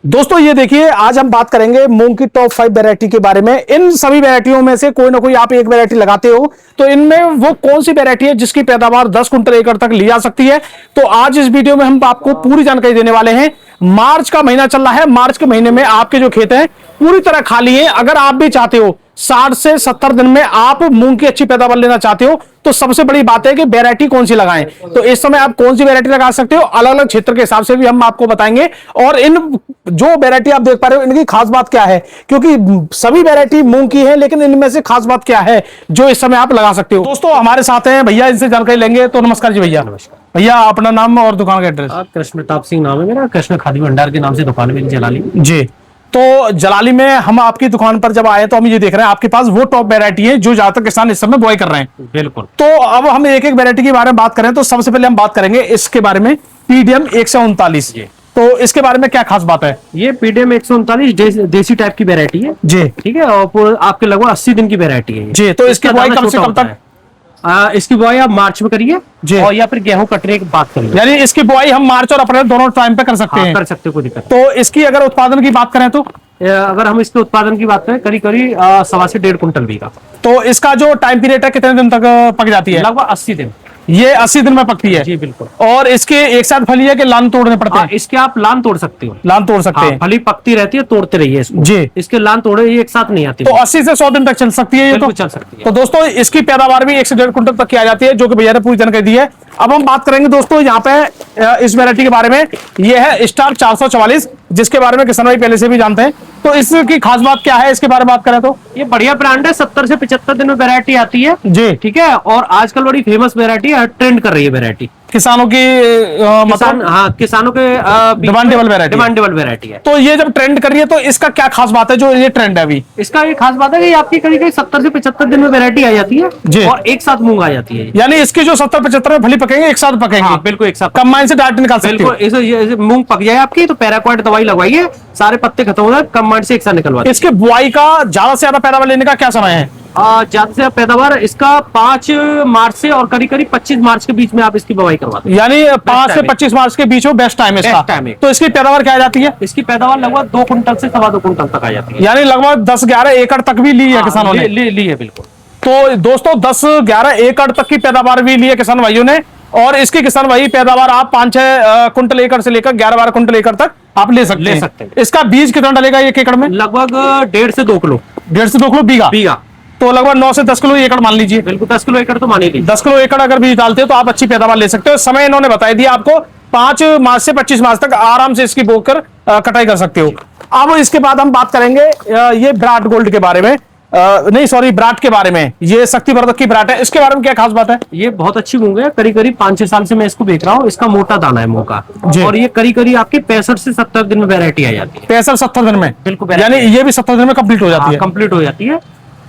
दोस्तों ये देखिए, आज हम बात करेंगे मूंग की टॉप 5 वैरायटी के बारे में। इन सभी वैरायटियों में से कोई ना कोई आप एक वैरायटी लगाते हो, तो इनमें वो कौन सी वैरायटी है जिसकी पैदावार 10 कुंटल एकड़ तक ली जा सकती है। तो आज इस वीडियो में हम आपको पूरी जानकारी देने वाले हैं। मार्च का महीना चल रहा है, मार्च के महीने में आपके जो खेत हैं पूरी तरह खाली है। अगर आप भी चाहते हो 60 से 70 दिन में आप मूंग की अच्छी पैदावार लेना चाहते हो, तो सबसे बड़ी बात है कि वैरायटी कौन सी लगाएं। तो इस समय आप कौन सी वैरायटी लगा सकते हो, अलग अलग क्षेत्र के हिसाब से भी हम आपको बताएंगे। और इन जो वैरायटी आप देख पा रहे हो, इनकी खास बात क्या है, क्योंकि सभी वैरायटी मूंग की है, लेकिन इनमें से खास बात क्या है जो इस समय आप लगा सकते हो। दोस्तों हमारे साथ हैं भैया, इनसे जानकारी लेंगे। तो नमस्कार जी भैया। नमस्कार भैया, अपना नाम और दुकान का एड्रेस। कृष्ण प्रताप सिंह नाम है मेरा। कृष्ण खादी भंडार के नाम से दुकान है जलाली जी। तो जलाली में हम आपकी दुकान पर जब आए तो हम ये देख रहे हैं आपके पास वो टॉप वैरायटी है जो ज्यादातर किसान इस समय बुआई कर रहे हैं। बिल्कुल। तो अब हम एक एक वैरायटी के बारे में बात करें तो सबसे पहले हम बात करेंगे इसके बारे में, पीडीएम 139। तो इसके बारे में क्या खास बात है? ये पीडीएम 139 देसी टाइप की वैरायटी है जी। ठीक है, और आपके लगभग 80 दिन की वैरायटी है जी। तो इसकी बुआई कब से कब तक? इसकी बुआई आप मार्च में करिए जी, और या फिर गेहूं कटने के बाद करिए। यानी इसकी बुआई हम मार्च और अप्रैल दोनों टाइम पे कर सकते हैं। कर सकते हो, कोई दिक्कत। तो इसकी अगर उत्पादन की बात करें तो अगर हम इसके उत्पादन की बात करें, करीब करीब 1.25 से 1.5 कुंटल बीघा। तो इसका जो टाइम पीरियड है कितने दिन तक पक जाती है? लगभग 80 दिन। ये 80 दिन में पकती है? जी बिल्कुल। और इसके एक साथ फली है कि लान तोड़ने पड़ते हैं? इसके आप लान तोड़ सकते हो। लान तोड़ सकते हैं। फली पकती रहती है, तोड़ते रहिए इसको। जी। इसके लान तोड़े ये एक साथ नहीं आती। तो 80 से 100 दिन तक चल सकती है ये? तो चल सकती है। तो दोस्तों इसकी पैदावार भी 1 से 1.5 कुंटल तक की आ जाती है, जो कि भैया ने पूरी जानकारी दी है। अब हम बात करेंगे दोस्तों यहाँ पे इस वैरायटी के बारे में। ये है स्टार 444, जिसके बारे में किसान भाई पहले से भी जानते हैं। तो इसकी खास बात क्या है, इसके बारे में बात करें तो? ये बढ़िया ब्रांड है, 70 से 75 दिन में वैरायटी आती है जी। ठीक है, और आजकल बड़ी फेमस वैरायटी है, ट्रेंड कर रही है वैरायटी किसानों की मतलब किसानों के डिमांडेबल वैरायटी है। तो ये जब ट्रेंड कर रही है तो इसका क्या खास बात है जो ये ट्रेंड है अभी? इसका ये खास बात है कि आपकी करीब 70 से 75 दिन में वैरायटी आ जाती जी। है और एक साथ मूंग आ जाती है। यानी इसकी जो 70-75 में फली पकेंगे, एक साथ पकेंगे। बिल्कुल एक साथ कंबाइन से डायरेक्ट निकाल सकते हो। बिल्कुल। ये मूंग पक जाए आपकी तो पैराक्वाट दवाई लगवाइए, सारे पत्ते खत्म हो जाए, कंबाइन से एक साथ निकलवा। इसके बुआई का ज्यादा से ज्यादा पैदावार लेने का क्या समय है? ज्यादा से पैदावार इसका 5 मार्च से और करीब करीब 25 मार्च के बीच में आप इसकी बुआई करवाते हैं। यानी 5 से 25 मार्च के बीच में बेस्ट टाइम है इसका। तो इसकी पैदावार क्या आ जाती है? इसकी पैदावार लगभग 2 कुंटल से 2.25 कुंटल तक आ जाती है। यानी लगभग 10-11 एकड़ तक भी ली है किसानों ने? ली है बिल्कुल। तो दोस्तों 10-11 एकड़ तक की पैदावार भी ली है किसान भाइयों ने। और इसकी किसान भाई पैदावार आप 5-6 कुंटल एकड़ से लेकर 11-12 कुंटल एकड़ तक आप ले सकते हैं। इसका बीज कितना डलेगा 1 एकड़ में? लगभग 1.5 से 2 किलो। 1.5 से 2 किलो बीघा। तो लगभग 9 से 10 किलो एकड़ मान लीजिए। बिल्कुल 10 किलो एकड़ तो मान लीजिए। 10 किलो एकड़ अगर बीज डालते हो तो आप अच्छी पैदावार ले सकते हो। समय इन्होंने बता दिया आपको, 5 मार्च से 25 मार्च तक आराम से इसकी बोकर कटाई कर सकते हो। अब इसके बाद हम बात करेंगे ये ब्राट गोल्ड के बारे में, नहीं सॉरी ब्राट के बारे में। ये शक्तिवर्धक की ब्राट है, इसके बारे में क्या खास बात है? ये बहुत अच्छी मूंग है, करीब करीब 5-6 साल से मैं इसको बेच रहा हूँ। इसका मोटा दाना है मूंग का, और ये करीब करीब आपकी 65 से 70 दिन में वैरायटी आ जाती है। 65-70 दिन में? बिल्कुल। यानी ये भी 70 दिन में कंप्लीट हो जाती है? कंप्लीट हो जाती है।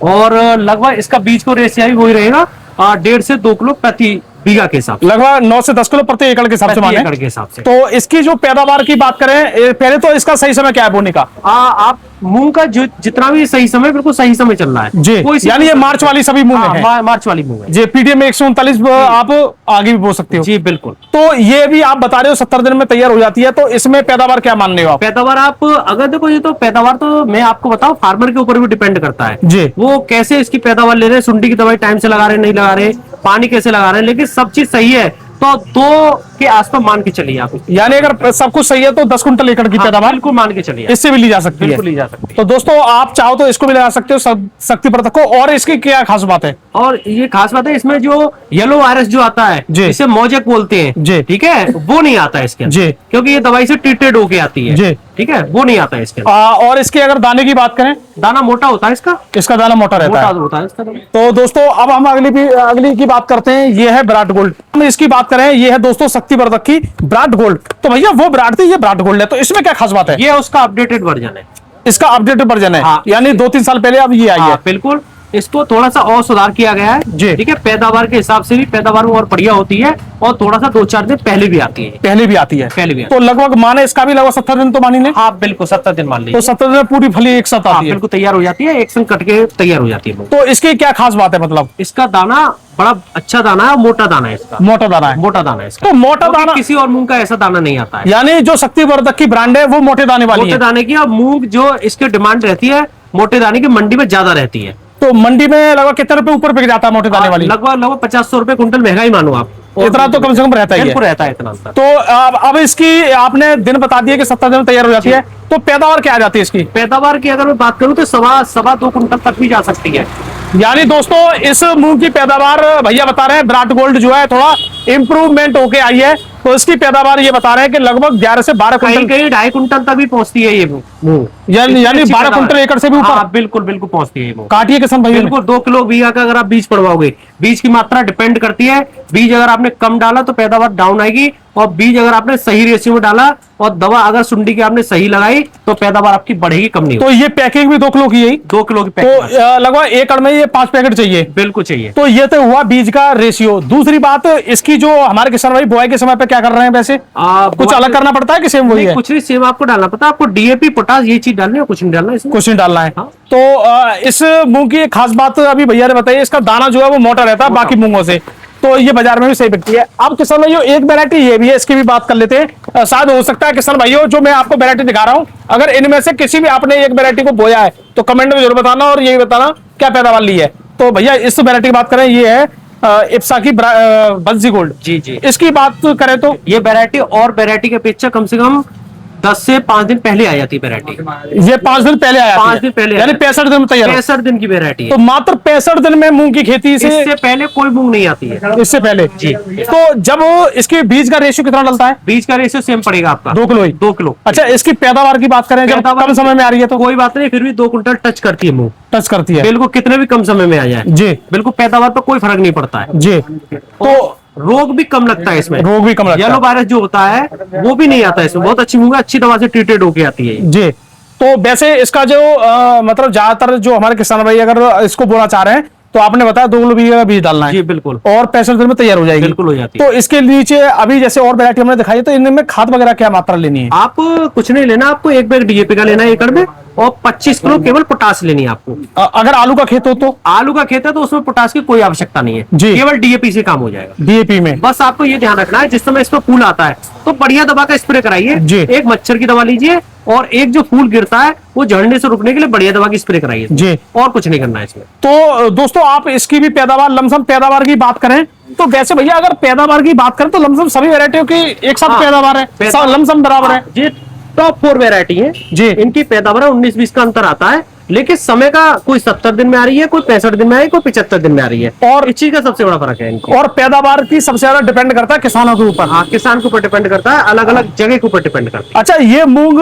और लगभग इसका बीज को रेशिया भी वही रहेगा, 1.5 से 2 किलो प्रति बीघा के हिसाब से। लगभग 9 से 10 किलो प्रति एकड़ के हिसाब से माने? एकड़ के हिसाब से। तो इसकी जो पैदावार की बात करें, पहले तो इसका सही समय क्या है बोने का? आप मूंग का जो जितना भी सही समय, बिल्कुल सही समय चल रहा है जी। यानी ये मार्च वाली सभी मूंग है? मार्च वाली मूंग है जी। पीडीएम 139 आप आगे भी बो सकते हो? जी बिल्कुल। तो ये भी आप बता रहे हो 70 दिन में तैयार हो जाती है, तो इसमें पैदावार क्या मान रहे हो आप? पैदावार आप अगर देखो, ये तो पैदावार तो मैं आपको बताऊं, फार्मर के ऊपर भी डिपेंड करता है जी। वो कैसे इसकी पैदावार ले रहे हैं, सुंडी की दवाई टाइम से लगा रहे नहीं लगा रहे, पानी कैसे लगा रहे हैं, लेकिन सब चीज सही है तो 2 के आसपास मान के चलिए आप। यानी अगर सब कुछ सही है तो 10 कुंटल एकड़ की पैदावार बिल्कुल मान के चलिए, इससे भी ली जा सकती है। बिल्कुल ली जा सकती है। तो दोस्तों आप चाहो तो इसको भी लगा सकते हो, शक्तिवर्धक को। और इसकी क्या खास बात है? और ये खास बात है, इसमें जो येलो वायरस जो आता है जिसे मोजेक बोलते हैं जी, ठीक है, वो नहीं आता है इसके अंदर जी, क्योंकि ये दवाई से ट्रीटेड होके आती है जी, ठीक है, वो नहीं आता है इसके अंदर। और इसके अगर दाने की बात करें, दाना मोटा होता है इसका दाना मोटा रहता है इसका। तो दोस्तों अब हम अगली की बात करते हैं। ये है ब्राट गोल्ड। हम इसकी बात करें, ये है दोस्तों शक्तिवर्धक की ब्राट गोल्ड। तो भैया वो ब्राट थी, ये ब्राट गोल्ड है, तो इसमें क्या खास बात है? ये उसका अपडेटेड वर्जन है। इसका अपडेटेड वर्जन है? यानी 2-3 साल पहले अब ये आई है। बिल्कुल। इसको थोड़ा सा और सुधार किया गया है जी। ठीक है, पैदावार के हिसाब से भी पैदावार और बढ़िया होती है, और थोड़ा सा 2-4 दिन पहले भी आती है। पहले भी आती है। पहले भी आती तो लगभग माने इसका भी लगभग 70 दिन तो मानी ने। हाँ बिल्कुल 70 दिन मान तो लीजिए। 70 दिन में पूरी फली एक साथ हाँ आती है। बिल्कुल तैयार हो जाती है, एक संग कट के तैयार हो जाती है मूंग। तो इसकी क्या खास बात है, मतलब इसका दाना बड़ा अच्छा दाना है, मोटा दाना है इसका, मोटा दाना है। मोटा दाना है इसका। तो मोटा क्योंकि दाना किसी और मूंग का ऐसा दाना नहीं आता है। यानी जो शक्तिवर्धक की ब्रांड है वो मोटे दाने वाली मोटे है। दाने की, और मूंग जो इसकी डिमांड रहती है मोटे दाने की मंडी में ज्यादा रहती है। तो मंडी में लगभग कितने रुपए ऊपर बिक जाता है मोटे दाने वाली? लगभग 50-100 रुपए कुंटल महंगा ही मानो आप। इतना तो कम से कम रहता ही है। बिल्कुल रहता है इतना अंतर। तो अब इसकी आपने दिन बता दिए कि 70 दिन में तैयार हो जाती है, तो पैदावार क्या आ जाती है इसकी? पैदावार की अगर मैं बात करूं तो सवा 2 कुंटल तक भी जा सकती है। यानी दोस्तों इस मूंग की पैदावार भैया बता रहे हैं विराट गोल्ड जो है थोड़ा इंप्रूवमेंट होके आई है, तो इसकी पैदावार ये बता रहे हैं कि लगभग 11 से 12 कहीं क्विंटल, कहीं 2.5 कुंटल तक भी पहुंचती है ये मूंग। यानी 12 क्विंटल एकड़ से भी ऊपर। हाँ, बिल्कुल बिल्कुल पहुंचती है ये मूंग। काटिए किसान भाई। बिल्कुल 2 किलो बीघा का अगर आप बीज पड़वाओगे, बीज की मात्रा डिपेंड करती है। बीज अगर आपने कम डाला तो पैदावार डाउन आएगी, और बीज अगर आपने सही रेशियो में डाला और दवा अगर सुंडी की आपने सही लगाई तो पैदावार आपकी बढ़ेगी, कम नहीं तो ये पैकिंग भी 2 किलो की है। 2 किलो की तो पैकिंग लगभग एकड़ में ये 5 पैकेट चाहिए। बिल्कुल चाहिए। तो ये तो हुआ बीज का रेशियो। दूसरी बात इसकी जो हमारे किसान भाई बुआई के समय पे क्या कर रहे हैं वैसे, कुछ अलग करना पड़ता है कि सेम वही है? कुछ नहीं, सेम आपको डालना पड़ता है। आपको डीएपी पोटास ये चीज डालनी है, कुछ नहीं डालना इसमें। कुछ नहीं डालना है। हाँ। तो इस मूंग की एक खास बात अभी भैया ने बताई, इसका दाना जो है वो मोटा रहता है बाकी मूंगों से, तो ये बाजार में भी सही बिकती है। अब किसान भाइयों एक वैरायटी ये भी है, इसकी भी बात कर लेते हैं। शायद हो सकता है किसान भाइयों जो मैं आपको वैरायटी दिखा रहा हूं, अगर इनमें से किसी भी आपने एक वैरायटी को बोया है तो कमेंट में जरूर बताना और यही बताना क्या पैदावार ली है। तो भैया इस वैरायटी की बात करें, ये है इप्सा की बंसी गोल्ड। जी जी। इसकी बात करें तो ये वैरायटी और वैरायटी के अपेक्षा कम से कम 10 से 5 दिन पहले आ जाती है वैरायटी। ये 5 दिन पहले आया, 5 दिन पहले, यानी 65 दिन में तैयार। 65 दिन की वैरायटी है। तो मात्र 65 दिन में मूंग की खेती से इससे पहले कोई मूंग नहीं आती है। इससे पहले जी। तो जब इसके बीज का रेशियो कितना डलता है? बीज का रेशियो सेम पड़ेगा आपका 2 किलो ही। 2 किलो। अच्छा, इसकी पैदावार की बात करें जब कम समय में आ रही है तो कोई बात नहीं, फिर भी 2 कुंटल टच करती है मूंग, टच करती है। बिल्कुल कितने भी कम समय में आ जाए। जी बिल्कुल पैदावार पर कोई फर्क नहीं पड़ता है। जी। तो रोग भी कम लगता है इसमें। रोग भी कम लगता है। येलो वायरस जो होता है वो भी नहीं आता इसमें। बहुत अच्छी मूंग है, अच्छी दवा से ट्रीटेड होके आती है ये। जी। तो वैसे इसका जो मतलब ज्यादातर जो हमारे किसान भाई अगर इसको बोना चाह रहे हैं तो आपने बताया 2 किलो बीज का बीज डालना है जी बिल्कुल, और 65 दिन में तैयार हो जाएगी। बिल्कुल हो जाती है। तो इसके नीचे अभी जैसे और वैरायटी हमने दिखाई, तो इनमें खाद वगैरह क्या मात्रा लेनी है? आप कुछ नहीं लेना, आपको 1 बैग डीएपी का लेना है एकड़ में, और 25 किलो केवल पोटास लेनी है आपको। अगर आलू का खेत हो तो? आलू का खेत है तो उसमें पोटास की कोई आवश्यकता नहीं है जी। केवल डीएपी से काम हो जाएगा। डीएपी में बस आपको ये ध्यान रखना है जिस समय इस पर फूल आता है तो बढ़िया दवा का स्प्रे कराइए। जी। एक मच्छर की दवा लीजिए, और एक जो फूल गिरता है वो झड़ने से रुकने के लिए बढ़िया दवा की स्प्रे कराइए जी। और कुछ नहीं करना है इसमें। तो दोस्तों आप इसकी भी पैदावार लमसम पैदावार की बात करें तो वैसे भैया अगर पैदावार की बात करें तो लमसम सभी वैरायटियों की एक साथ हाँ, पैदावार है, लमसम बराबर है। जी टॉप 4 वैरायटी है जी। इनकी पैदावार 19-20 का अंतर आता है, लेकिन समय का कोई 70 दिन में आ रही है, कोई 65 दिन में आ रही है, कोई 75 दिन में आ रही है, और इस चीज का सबसे बड़ा फर्क है इनकी। और पैदावार की सबसे ज्यादा डिपेंड करता है किसानों के ऊपर। हाँ, किसान के ऊपर डिपेंड करता है, अलग अलग जगह के ऊपर डिपेंड करता है। अच्छा, ये मूंग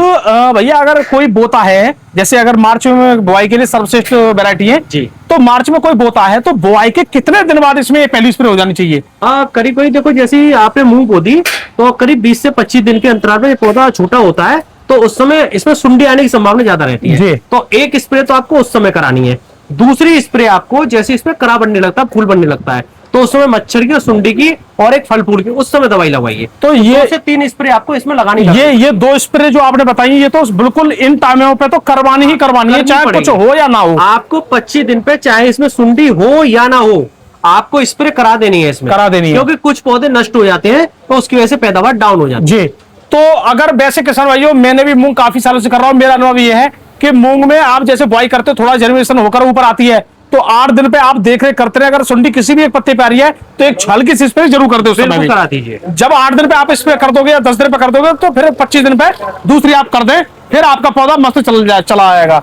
भैया अगर कोई बोता है, जैसे अगर मार्च में बुआई के लिए सर्वश्रेष्ठ वैरायटी है जी, तो मार्च में कोई बोता है तो बुआई के कितने दिन बाद इसमें पहली स्प्रे हो जानी चाहिए? करीब करीब देखो, जैसे आपने मूंग बो दी तो करीब 20 से 25 दिन के अंतराल में पौधा छोटा होता है, तो उस समय इसमें सुंडी आने की संभावना ज्यादा रहती जी। है। तो एक स्प्रे तो आपको उस समय करानी है। दूसरी स्प्रे आपको जैसे इसमें करा बनने लगता है, फूल बनने लगता है, तो उस समय मच्छर की और सुंडी की और एक फल फूल की उस समय दवाई लगवाइए। तो ये 2 से 3 स्प्रे आपको इसमें लगानी ये 2 स्प्रे जो आपने बताई ये तो बिल्कुल इन टाइमों पे तो करवानी ही करवानी है, चाहे कुछ हो या ना हो। आपको 25 दिन पे चाहे इसमें सुंडी हो या ना हो, आपको स्प्रे करा देनी है इसमें, करा देनी है। क्योंकि कुछ पौधे नष्ट हो जाते हैं तो उसकी वजह से पैदावार डाउन हो जाती है। जी। तो अगर वैसे किसान भाइयों, मैंने भी मूंग काफी सालों से कर रहा हूं, मेरा अनुभव ये है कि मूंग में आप जैसे बुआई करते हो थोड़ा जर्मिनेशन होकर ऊपर आती है तो 8 दिन पे आप देख रेख करते रहे, अगर सुंडी किसी भी एक पत्ते पे आ रही है तो एक छल की स्प्रे जरूर कर दो उस समय भी। करा दीजिए। जब 8 दिन पे आप स्प्रे कर दोगे या 10 दिन पे कर दोगे तो फिर 25 दिन पे दूसरी आप कर दें, फिर आपका पौधा मस्त चला आएगा।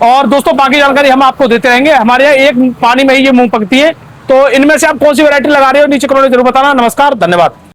और दोस्तों बाकी जानकारी हम आपको देते रहेंगे। हमारे यहाँ एक पानी में ही ये मूंग पकती है, तो इनमें से आप कौन सी वैरायटी लगा रहे हो नीचे कमेंट में जरूर बताना। नमस्कार, धन्यवाद।